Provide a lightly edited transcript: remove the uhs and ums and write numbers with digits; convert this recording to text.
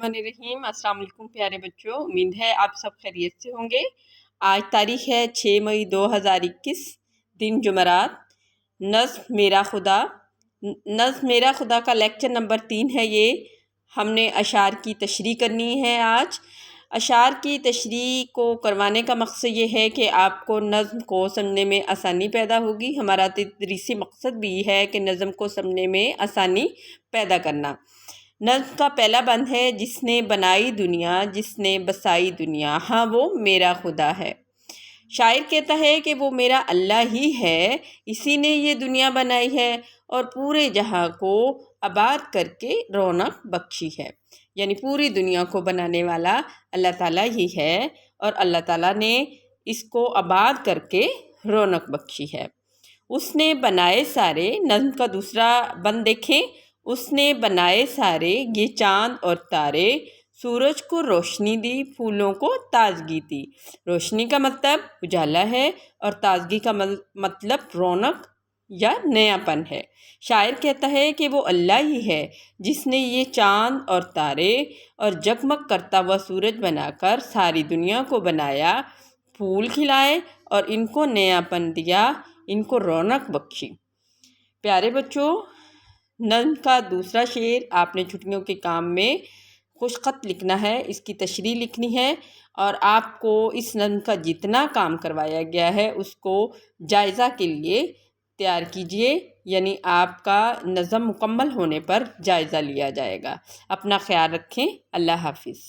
रहीम अस्सलाम वालेकुम प्यारे बच्चों, उम्मीद है आप सब खैरियत से होंगे। आज तारीख है 6 मई 2021, दिन जुमेरात। नज़्म मेरा खुदा। नज़्म मेरा खुदा का लेक्चर नंबर 3 है। ये हमने अशार की तशरीह करनी है। आज अशार की तशरीह को करवाने का मकसद ये है कि आपको नज़्म को समझने में आसानी पैदा होगी। हमारा तदरीसी मकसद भी है कि नज़्म को समझने में आसानी पैदा करना। नज़्म का पहला बंद है, जिसने बनाई दुनिया, जिसने बसाई दुनिया, हाँ वो मेरा खुदा है। शायर कहता है कि वो मेरा अल्लाह ही है, इसी ने ये दुनिया बनाई है और पूरे जहां को आबाद करके रौनक बख्शी है। यानी पूरी दुनिया को बनाने वाला अल्लाह ताला ही है और अल्लाह ताला ने इसको आबाद करके रौनक बख्शी है। उसने बनाए सारे, नज़्म का दूसरा बंद देखें, उसने बनाए सारे ये चाँद और तारे, सूरज को रोशनी दी, फूलों को ताजगी दी। रोशनी का मतलब उजाला है और ताजगी का मतलब रौनक या नयापन है। शायर कहता है कि वो अल्लाह ही है जिसने ये चाँद और तारे और जगमग करता हुआ सूरज बनाकर सारी दुनिया को बनाया, फूल खिलाए और इनको नयापन दिया, इनको रौनक बख्शी। प्यारे बच्चों, नज़्म का दूसरा शेर आपने छुट्टियों के काम में खुश खत लिखना है, इसकी तशरीह लिखनी है और आपको इस नज़्म का जितना काम करवाया गया है उसको जायज़ा के लिए तैयार कीजिए। यानी आपका नज़्म मुकम्मल होने पर जायज़ा लिया जाएगा। अपना ख्याल रखें। अल्लाह हाफिज़।